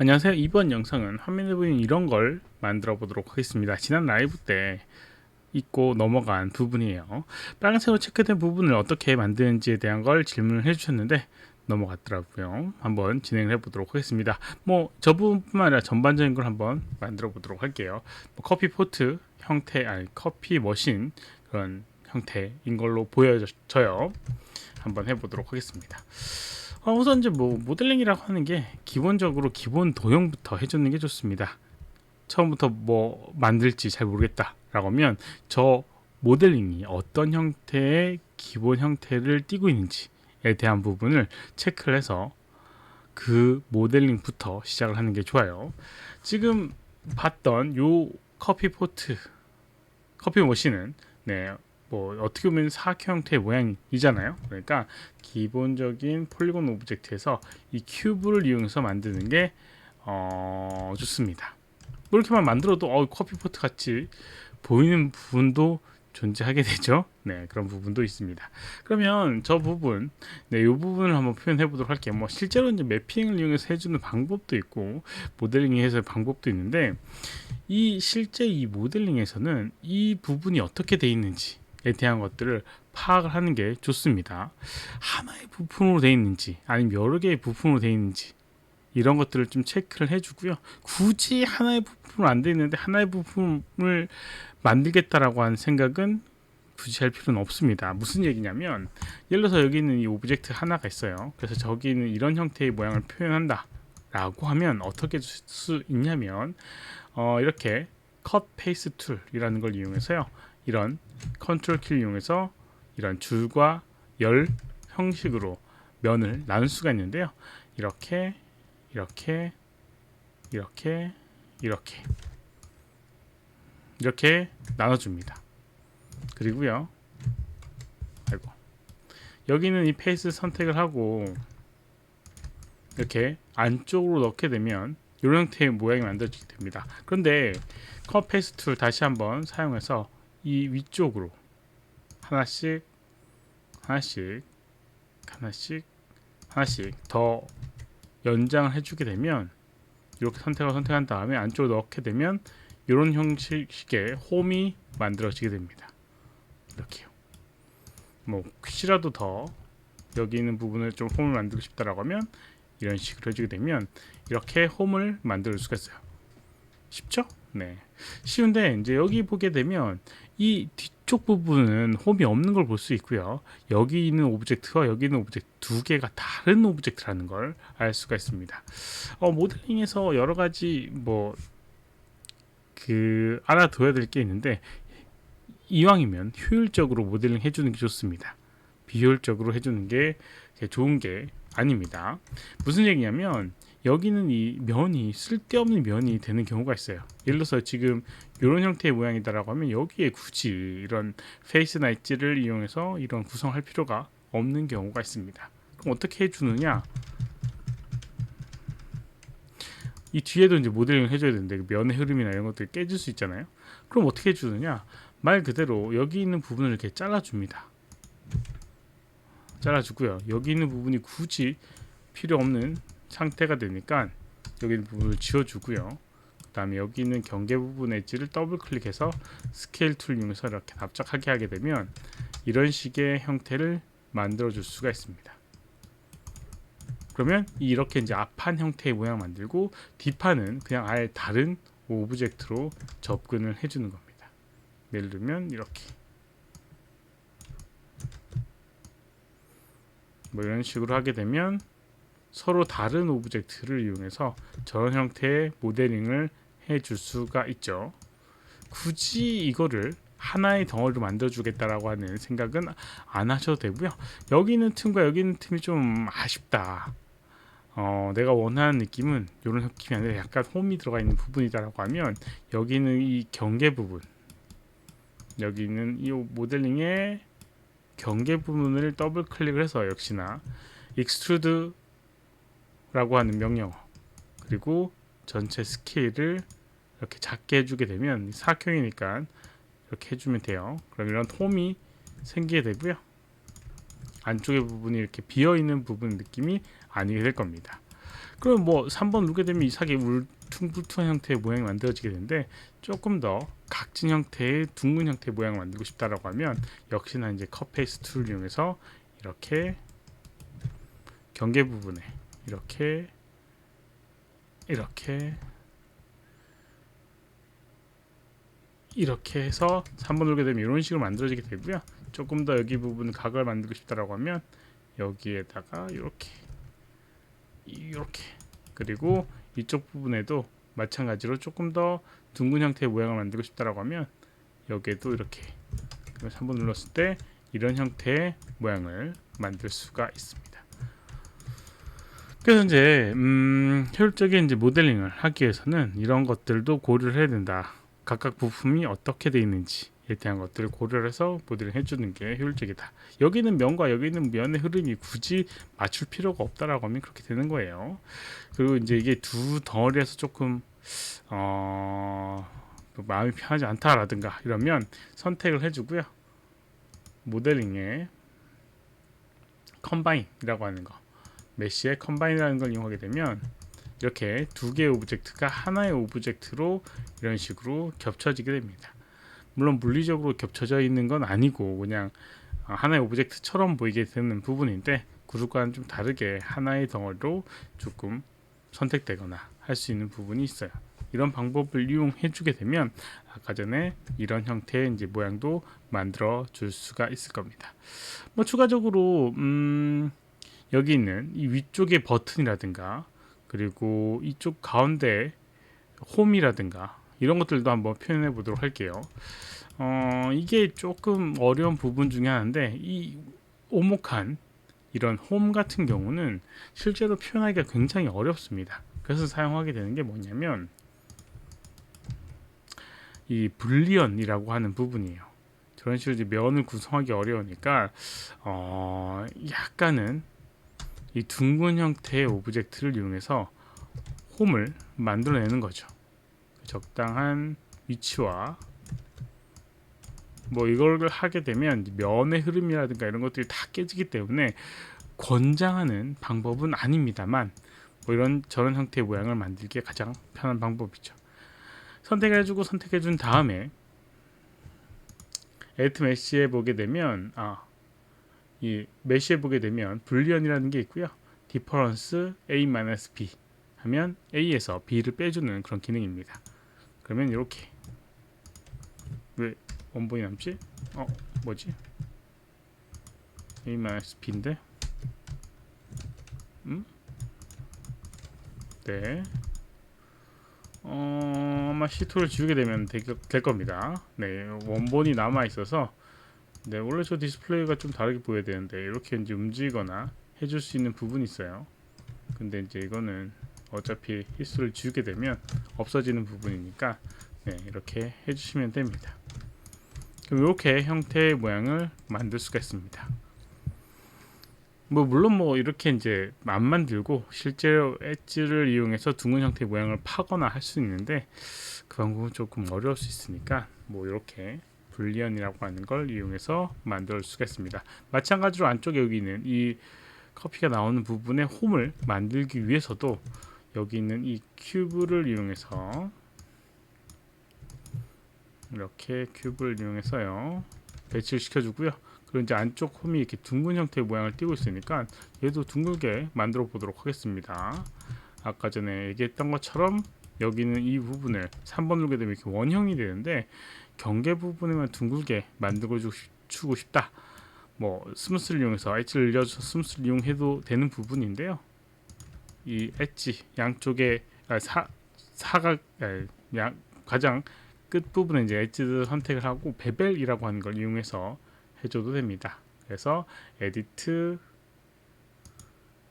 안녕하세요. 이번 영상은 화면에 보이는 이런 걸 만들어 보도록 하겠습니다. 지난 라이브 때 잊고 넘어간 부분이에요. 빨간색으로 체크된 부분을 어떻게 만드는지에 대한 걸 질문을 해주셨는데 넘어갔더라고요. 한번 진행을 해보도록 하겠습니다. 뭐 저 부분뿐만 아니라 전반적인 걸 한번 만들어 보도록 할게요. 커피 포트 형태, 아니 커피 머신 그런 형태인 걸로 보여져요. 한번 해보도록 하겠습니다. 우선 이제 뭐 모델링이라고 하는 게 기본적으로 기본 도형부터 해주는 게 좋습니다. 처음부터 뭐 만들지 잘 모르겠다라고 하면 저 모델링이 어떤 형태의 기본 형태를 띠고 있는지에 대한 부분을 체크를 해서 그 모델링부터 시작을 하는 게 좋아요. 지금 봤던 요 커피 포트 커피 머신은 뭐 어떻게 보면 사각형 형태의 모양이잖아요. 그러니까 기본적인 폴리곤 오브젝트에서 이 큐브를 이용해서 만드는 게 좋습니다. 뭐 이렇게만 만들어도 커피포트 같이 보이는 부분도 존재하게 되죠. 네, 그런 부분도 있습니다. 그러면 저 부분, 이 부분을 한번 표현해 보도록 할게요. 뭐 실제로 이제 매핑을 이용해서 해주는 방법도 있고 모델링해서 방법도 있는데 실제 이 모델링에서는 이 부분이 어떻게 돼 있는지에 대한 것들을 파악을 하는 게 좋습니다. 하나의 부품으로 돼 있는지 아니면 여러 개의 부품으로 돼 있는지 이런 것들을 좀 체크를 해주고요. 굳이 하나의 부품으로 안 돼 있는데 하나의 부품을 만들겠다라고 하는 생각은 굳이 할 필요는 없습니다. 무슨 얘기냐면 예를 들어서 여기 있는 이 오브젝트 하나가 있어요. 그래서 저기는 이런 형태의 모양을 표현한다 라고 하면 어떻게 할 수 있냐면 이렇게 컷 페이스 툴이라는 걸 이용해서요. 이런 컨트롤 키를 이용해서 이런 줄과 열 형식으로 면을 나눌 수가 있는데요. 이렇게 이렇게 이렇게 이렇게 이렇게 나눠줍니다. 그리고요. 아이고. 여기는 이 페이스 선택을 하고 이렇게 안쪽으로 넣게 되면 이런 형태의 모양이 만들어지게 됩니다. 그런데 컷 페이스 툴 다시 한번 사용해서 이 위쪽으로 하나씩 하나씩 하나씩 하나씩 더 연장을 해주게 되면 이렇게 선택한 다음에 안쪽으로 넣게 되면 이런 형식의 홈이 만들어지게 됩니다. 이렇게요. 뭐 혹시라도 더 여기 있는 부분을 좀 홈을 만들고 싶다라고 하면 이런 식으로 해주게 되면 이렇게 홈을 만들 수가 있어요. 쉽죠? 네. 쉬운데 이제 여기 보게 되면 이 뒤쪽 부분은 홈이 없는 걸 볼 수 있고요. 여기 있는 오브젝트와 여기 있는 오브젝트 두 개가 다른 오브젝트라는 걸 알 수가 있습니다. 모델링에서 여러 가지 뭐 알아둬야 될 게 있는데 이왕이면 효율적으로 모델링 해주는 게 좋습니다. 비효율적으로 해주는 게 좋은 게 아닙니다. 무슨 얘기냐면 여기는 이 면이 쓸데없는 면이 되는 경우가 있어요. 예를 들어서 지금 이런 형태의 모양이다라고 하면 여기에 굳이 이런 페이스나 엣지를 이용해서 이런 구성할 필요가 없는 경우가 있습니다. 그럼 어떻게 해주느냐? 이 뒤에도 이제 모델링을 해줘야 되는데 면의 흐름이나 이런 것들이 깨질 수 있잖아요. 그럼 어떻게 해주느냐? 말 그대로 여기 있는 부분을 이렇게 잘라줍니다. 잘라주고요. 여기 있는 부분이 굳이 필요 없는 상태가 되니까 여기 있는 부분을 지워주고요. 그 다음에 여기 있는 경계 부분 엣지를 더블 클릭해서 스케일 툴 이용해서 이렇게 납작하게 하게 되면 이런 식의 형태를 만들어 줄 수가 있습니다. 그러면 이렇게 이제 앞판 형태의 모양 만들고 뒷판은 그냥 아예 다른 오브젝트로 접근을 해주는 겁니다. 예를 들면 이렇게 뭐 이런 식으로 하게 되면 서로 다른 오브젝트를 이용해서 저런 형태의 모델링을 해줄 수가 있죠. 굳이 이거를 하나의 덩어리로 만들어주겠다라고 하는 생각은 안 하셔도 되고요. 여기 있는 틈과 여기 있는 틈이 좀 아쉽다. 내가 원하는 느낌은 이런 느낌이 아니라 약간 홈이 들어가 있는 부분이다라고 하면 여기는 이 경계 부분, 여기 있는 이 모델링의 경계 부분을 더블 클릭을 해서 역시나 익스트루드라고 하는 명령어 그리고 전체 스케일을 이렇게 작게 해주게 되면 사각형이니까 이렇게 해주면 돼요. 그럼 이런 홈이 생기게 되고요. 안쪽의 부분이 이렇게 비어있는 부분 느낌이 아니게 될 겁니다. 그럼 뭐 3번 누르게 되면 이상하게 울퉁불퉁한 형태의 모양이 만들어지게 되는데, 조금 더 각진 형태의 둥근 형태의 모양을 만들고 싶다라고 하면 역시나 이제 컷 페이스 툴을 이용해서 이렇게 경계 부분에 이렇게 이렇게 이렇게 해서 3번 누르게 되면 이런 식으로 만들어지게 되고요. 조금 더 여기 부분 각을 만들고 싶다라고 하면 여기에다가 이렇게 그리고 이쪽 부분에도 마찬가지로 조금 더 둥근 형태의 모양을 만들고 싶다라고 하면 여기에도 이렇게 3번 눌렀을 때 이런 형태의 모양을 만들 수가 있습니다. 그래서 이제 효율적인 이제 모델링을 하기 위해서는 이런 것들도 고려를 해야 된다. 각각 부품이 어떻게 되어 있는지에 대한 것들을 고려를 해서 모델링 해주는 게 효율적이다. 여기는 면과 여기는 면의 흐름이 굳이 맞출 필요가 없다라고 하면 그렇게 되는 거예요. 그리고 이제 이게 두 덩어리에서 조금 마음이 편하지 않다라든가 이러면 선택을 해주고요. 모델링에 컴바인이라고 하는 거, 메쉬의 컴바인이라는 걸 이용하게 되면 이렇게 두 개의 오브젝트가 하나의 오브젝트로 이런 식으로 겹쳐지게 됩니다. 물론 물리적으로 겹쳐져 있는 건 아니고 그냥 하나의 오브젝트처럼 보이게 되는 부분인데, 그룹과는 좀 다르게 하나의 덩어리로 조금 선택되거나 할 수 있는 부분이 있어요. 이런 방법을 이용해 주게 되면 아까 전에 이런 형태의 이제 모양도 만들어 줄 수가 있을 겁니다. 뭐 추가적으로 여기 있는 이 위쪽의 버튼이라든가 그리고 이쪽 가운데 홈이라든가 이런 것들도 한번 표현해 보도록 할게요. 이게 조금 어려운 부분 중에 하나인데, 이 오목한 이런 홈 같은 경우는 실제로 표현하기가 굉장히 어렵습니다. 그래서 사용하게 되는 게 뭐냐면 이 불리언이라고 하는 부분이에요. 저런 식으로 이제 면을 구성하기 어려우니까 약간은 이 둥근 형태의 오브젝트를 이용해서 홈을 만들어내는 거죠. 적당한 위치와 뭐 이걸 하게 되면 면의 흐름이라든가 이런 것들이 다 깨지기 때문에 권장하는 방법은 아닙니다만, 뭐 이런 저런 형태의 모양을 만들기에 가장 편한 방법이죠. 선택해주고 선택해준 다음에 에디트 메쉬에 보게 되면 이 메쉬에 보게 되면 불리언이라는 게 있고요. 디퍼런스 A-B 하면 A에서 B를 빼주는 그런 기능입니다. 그러면 이렇게, 왜 원본이 남지? 뭐지? A-B인데? 네. 아마 C2를 지우게 되면 될 겁니다. 네, 원본이 남아 있어서, 네, 원래 저 디스플레이가 좀 다르게 보여야 되는데 이렇게 이제 움직이거나 해줄 수 있는 부분이 있어요. 근데 이제 이거는 어차피 히스를 지우게 되면 없어지는 부분이니까 네, 이렇게 해주시면 됩니다. 그럼 이렇게 형태의 모양을 만들 수가 있습니다. 뭐 물론 뭐 이렇게 이제 안 만들고 실제로 엣지를 이용해서 둥근 형태의 모양을 파거나 할 수 있는데 그 방법은 조금 어려울 수 있으니까 뭐 이렇게 불리언이라고 하는 걸 이용해서 만들 수가 있습니다. 마찬가지로 안쪽에 여기 있는 이 커피가 나오는 부분에 홈을 만들기 위해서도 여기 있는 이 큐브를 이용해서 이렇게 큐브를 이용해서요 배치를 시켜주고요. 그리고 이제 안쪽 홈이 이렇게 둥근 형태의 모양을 띄고 있으니까 얘도 둥글게 만들어 보도록 하겠습니다. 아까 전에 얘기했던 것처럼 여기는 이 부분을 3번 누르게 되면 이렇게 원형이 되는데 경계 부분에만 둥글게 만들어 주고 싶다. 뭐 스무스를 이용해서 엣지를 늘려줘서 스무스를 이용해도 되는 부분인데요. 이 엣지 양쪽에 사각 가장 끝 부분에 이제 엣지를 선택을 하고 베벨이라고 하는 걸 이용해서 해줘도 됩니다. 그래서 에디트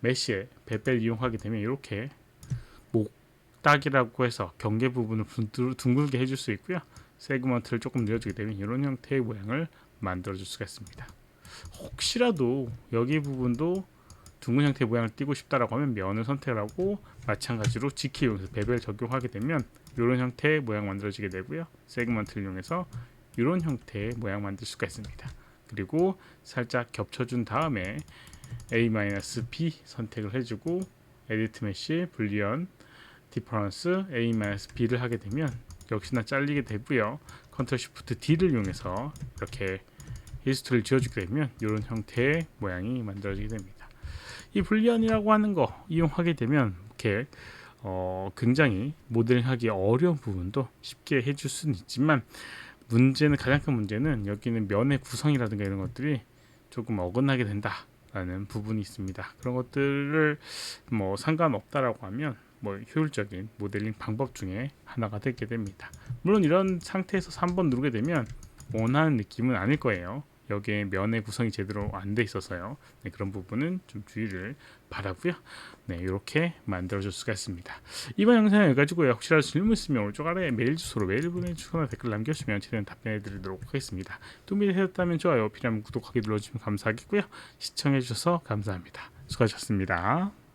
메쉬에 베벨 이용하게 되면 이렇게 목딱이라고 해서 경계 부분을 둥글게 해줄 수 있고요. 세그먼트를 조금 늘려주게 되면 이런 형태의 모양을 만들어줄 수가 있습니다. 혹시라도 여기 부분도 둥근 형태의 모양을 띄고 싶다라고 하면 면을 선택을 하고 마찬가지로 G키 이용해서 베벨 적용하게 되면 이런 형태의 모양 만들어지게 되고요. 세그먼트를 이용해서 이런 형태의 모양 만들 수가 있습니다. 그리고 살짝 겹쳐준 다음에 A-B 선택을 해주고 에디트 메시 불리언 디퍼런스 A-B를 하게 되면 역시나 잘리게 되고요. 컨트롤 쉬프트 D를 이용해서 이렇게 히스토리를 지어주게 되면 이런 형태의 모양이 만들어지게 됩니다. 이 불리언이라고 하는 거 이용하게 되면 이렇게 굉장히 모델링하기 어려운 부분도 쉽게 해줄 수는 있지만 가장 큰 문제는 여기는 면의 구성이라든가 이런 것들이 조금 어긋나게 된다라는 부분이 있습니다. 그런 것들을 뭐 상관없다라고 하면 뭐 효율적인 모델링 방법 중에 하나가 되게 됩니다. 물론 이런 상태에서 3번 누르게 되면 원하는 느낌은 아닐 거예요. 여기에 면의 구성이 제대로 안 돼 있어서요. 네, 그런 부분은 좀 주의를 바라고요. 네, 이렇게 만들어줄 수가 있습니다. 이번 영상은 여기까지고요. 혹시라도 질문 있으면 오른쪽 아래에 메일 주소로 메일 보내주거나 댓글 남겨주시면 최대한 답변해드리도록 하겠습니다. 도움이 되셨다면 좋아요, 필요하면 구독하기 눌러주시면 감사하겠고요. 시청해주셔서 감사합니다. 수고하셨습니다.